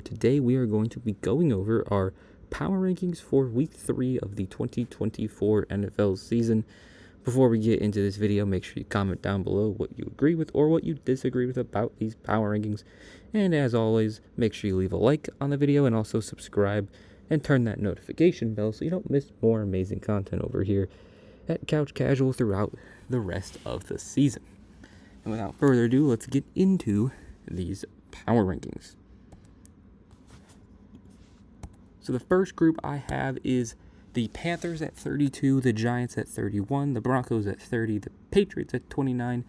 Today we are going to be going over our power rankings for week 3 of the 2024 NFL season. Before we get into this video, make sure you comment down below what you agree with or what you disagree with about these power rankings. And as always, make sure you leave a like on the video and also subscribe and turn that notification bell so you don't miss more amazing content over here at Couch Casual throughout the rest of the season. And without further ado, let's get into these power rankings. So the first group I have is the Panthers at 32, the Giants at 31, the Broncos at 30, the Patriots at 29,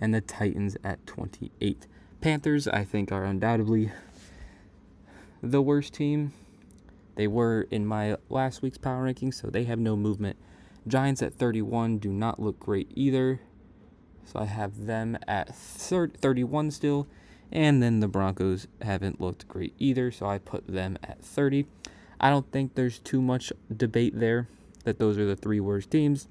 and the Titans at 28. Panthers, I think, are undoubtedly the worst team. They were in my last week's power rankings, so they have no movement. Giants at 31 do not look great either, so I have them at 31 still. And then the Broncos haven't looked great either, so I put them at 30. I don't think there's too much debate there that those are the three worst teams.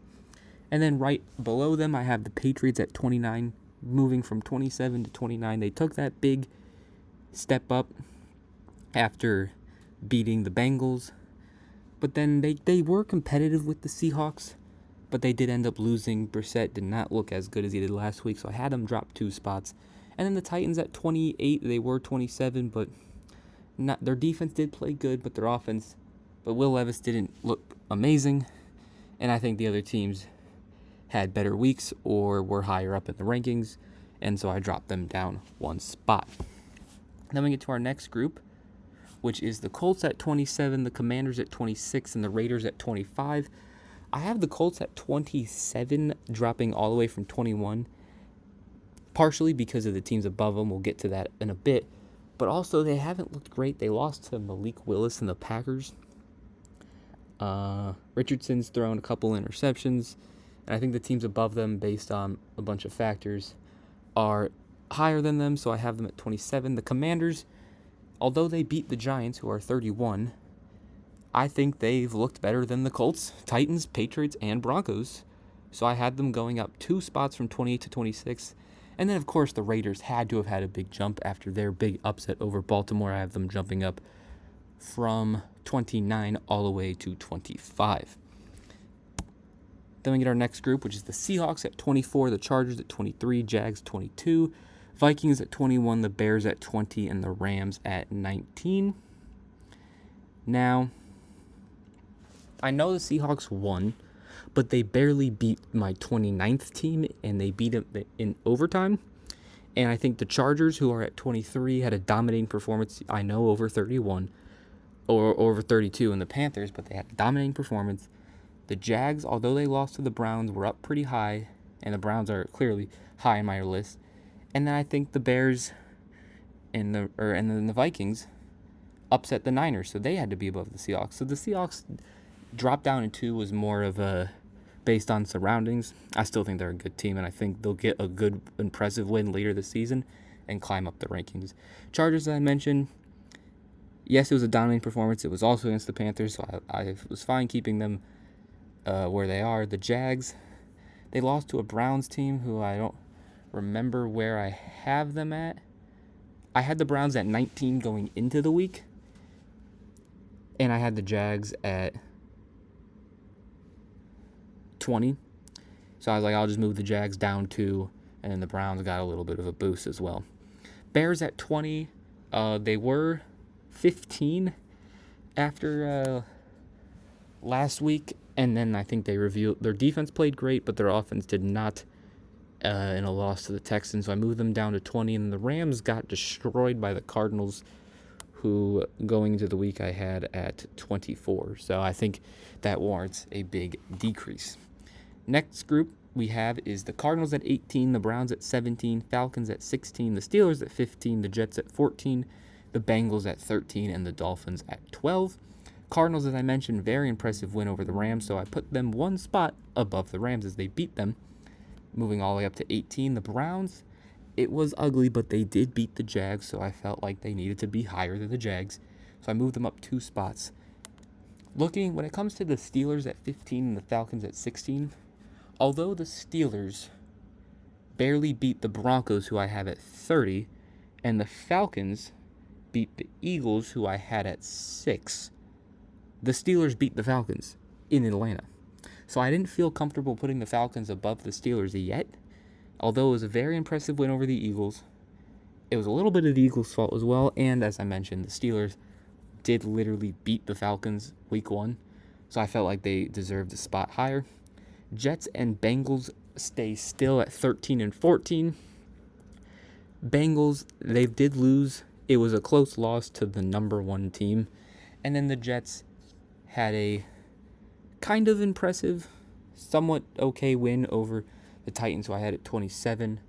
And then right below them, I have the Patriots at 29, moving from 27 to 29. They took that big step up after beating the Bengals. But then they were competitive with the Seahawks, but they did end up losing. Brissett did not look as good as he did last week, so I had them drop 2 spots. And then the Titans at 28, they were 27, but their defense did play good, but their offense, but Will Levis didn't look amazing. And I think the other teams had better weeks or were higher up in the rankings, and so I dropped them down 1 spot. Then we get to our next group, which is the Colts at 27, the Commanders at 26, and the Raiders at 25. I have the Colts at 27, dropping all the way from 21, partially because of the teams above them. We'll get to that in a bit. But also, they haven't looked great. They lost to Malik Willis and the Packers. Richardson's thrown a couple interceptions. And I think the teams above them, based on a bunch of factors, are higher than them. So I have them at 27. The Commanders, although they beat the Giants, who are 31, I think they've looked better than the Colts, Titans, Patriots, and Broncos. So I had them going up 2 spots from 28 to 26. And then, of course, the Raiders had to have had a big jump after their big upset over Baltimore. I have them jumping up from 29 all the way to 25. Then we get our next group, which is the Seahawks at 24, the Chargers at 23, Jags 22, Vikings at 21, the Bears at 20, and the Rams at 19. Now, I know the Seahawks won, but they barely beat my 29th team, and they beat them in overtime. And I think the Chargers, who are at 23, had a dominating performance, I know, over 31, or over 32 in the Panthers, but they had a dominating performance. The Jags, although they lost to the Browns, were up pretty high, and the Browns are clearly high on my list. And then I think the Bears and then the Vikings upset the Niners, so they had to be above the Seahawks. So the Seahawks drop down in 2 was more of a based on surroundings. I still think they're a good team, and I think they'll get a good, impressive win later this season and climb up the rankings. Chargers, as I mentioned, yes, it was a dominating performance. It was also against the Panthers, so I was fine keeping them where they are. The Jags, they lost to a Browns team who I don't remember where I have them at. I had the Browns at 19 going into the week, and I had the Jags at 20. So I was like, I'll just move the Jags down 2, and then the Browns got a little bit of a boost as well. Bears at 20. They were 15 after last week, and then I think they revealed their defense played great, but their offense did not in a loss to the Texans. So I moved them down to 20, and the Rams got destroyed by the Cardinals, who going into the week I had at 24. So I think that warrants a big decrease. Next group we have is the Cardinals at 18, the Browns at 17, Falcons at 16, the Steelers at 15, the Jets at 14, the Bengals at 13, and the Dolphins at 12. Cardinals, as I mentioned, very impressive win over the Rams, so I put them 1 spot above the Rams as they beat them, moving all the way up to 18. The Browns, it was ugly, but they did beat the Jags, so I felt like they needed to be higher than the Jags, so I moved them up 2 spots. Looking, when it comes to the Steelers at 15 and the Falcons at 16, although the Steelers barely beat the Broncos, who I have at 30, and the Falcons beat the Eagles, who I had at 6. The Steelers beat the Falcons in Atlanta. So I didn't feel comfortable putting the Falcons above the Steelers yet. Although it was a very impressive win over the Eagles, it was a little bit of the Eagles' fault as well. And as I mentioned, the Steelers did literally beat the Falcons week 1. So I felt like they deserved a spot higher. Jets and Bengals stay still at 13 and 14. Bengals, they did lose. It was a close loss to the number 1 team. And then the Jets had a kind of impressive, somewhat okay win over the Titans, who I had at 27.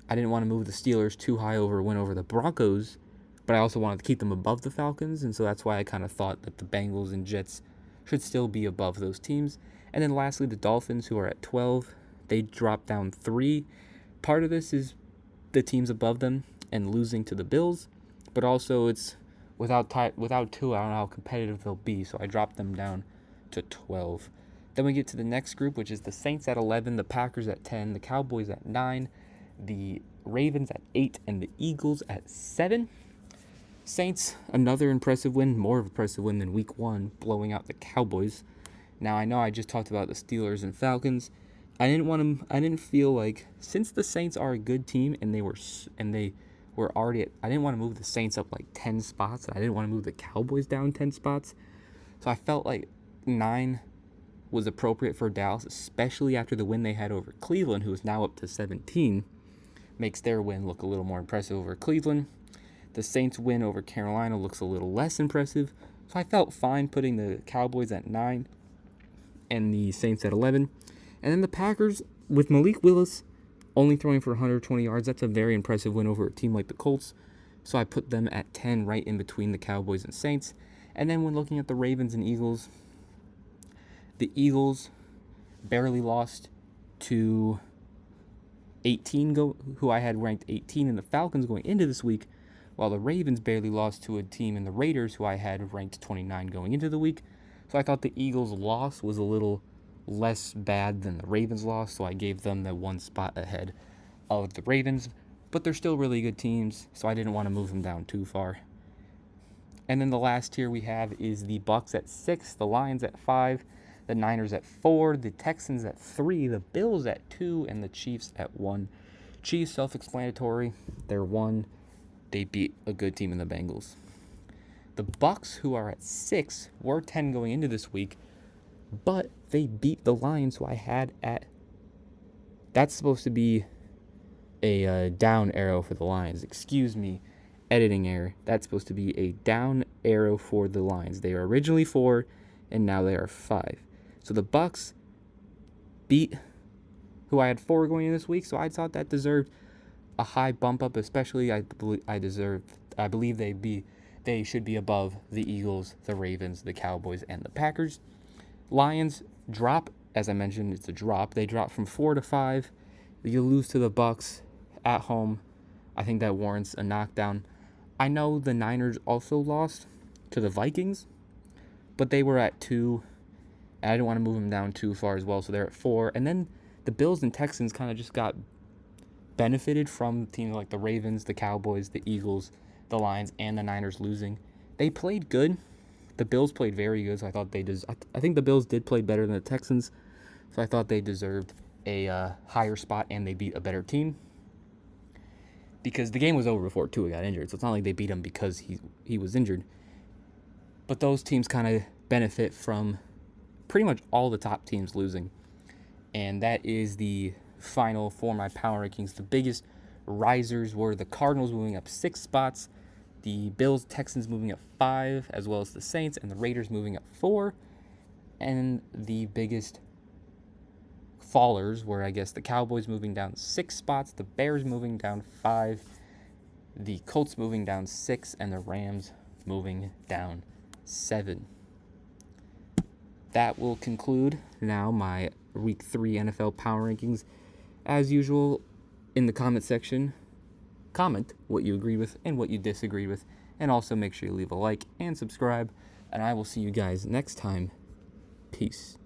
I didn't want to move the Steelers too high over a win over the Broncos, but I also wanted to keep them above the Falcons, and so that's why I kind of thought that the Bengals and Jets should still be above those teams. And then lastly, the Dolphins, who are at 12, they dropped down 3. Part of this is the teams above them and losing to the Bills, but also it's without Tua, I don't know how competitive they'll be, so I dropped them down to 12. Then we get to the next group, which is the Saints at 11, the Packers at 10, the Cowboys at 9, the Ravens at 8, and the Eagles at 7. Saints, another impressive win, more of an impressive win than week 1, blowing out the Cowboys. Now, I know I just talked about the Steelers and Falcons. I didn't feel like, since the Saints are a good team and they were already I didn't want to move the Saints up like 10 spots. I didn't want to move the Cowboys down 10 spots. So I felt like 9 was appropriate for Dallas, especially after the win they had over Cleveland, who is now up to 17. Makes their win look a little more impressive over Cleveland. The Saints' win over Carolina looks a little less impressive. So I felt fine putting the Cowboys at 9 and the Saints at 11. And then the Packers, with Malik Willis only throwing for 120 yards, that's a very impressive win over a team like the Colts. So I put them at 10, right in between the Cowboys and Saints. And then when looking at the Ravens and Eagles, the Eagles barely lost to 18, who I had ranked 18, and the Falcons going into this week, while the Ravens barely lost to a team in the Raiders, who I had ranked 29 going into the week. So I thought the Eagles' loss was a little less bad than the Ravens' loss, so I gave them the 1 spot ahead of the Ravens. But they're still really good teams, so I didn't want to move them down too far. And then the last tier we have is the Bucs at 6, the Lions at 5, the Niners at 4, the Texans at 3, the Bills at 2, and the Chiefs at 1. Chiefs, self-explanatory. They're 1. They beat a good team in the Bengals. The Bucs, who are at 6, were 10 going into this week, but they beat the Lions, who I had at... That's supposed to be a down arrow for the Lions. Excuse me, editing error. That's supposed to be a down arrow for the Lions. They were originally 4, and now they are 5. So the Bucs beat who I had 4 going in this week, so I thought that deserved a high bump up, especially I believe they should be above the Eagles, the Ravens, the Cowboys, and the Packers. Lions drop, as I mentioned, it's a drop. They drop from 4 to 5. You lose to the Bucs at home. I think that warrants a knockdown. I know the Niners also lost to the Vikings, but they were at 2, and I didn't want to move them down too far as well, so they're at 4. And then the Bills and Texans kind of just got benefited from teams like the Ravens, the Cowboys, the Eagles, the Lions, and the Niners losing. They played good. The Bills played very good, so I thought I think the Bills did play better than the Texans, so I thought they deserved a higher spot, and they beat a better team. Because the game was over before Tua got injured, so it's not like they beat him because he was injured. But those teams kind of benefit from pretty much all the top teams losing. And that is the final for my power rankings. The biggest risers were the Cardinals moving up 6 spots, the Bills, Texans moving up 5, as well as the Saints, and the Raiders moving up 4. And the biggest fallers were, I guess, the Cowboys moving down 6 spots, the Bears moving down 5, the Colts moving down 6, and the Rams moving down 7. That will conclude now my Week 3 NFL Power Rankings. As usual, in the comment section, comment what you agree with and what you disagree with, and also make sure you leave a like and subscribe, and I will see you guys next time. Peace.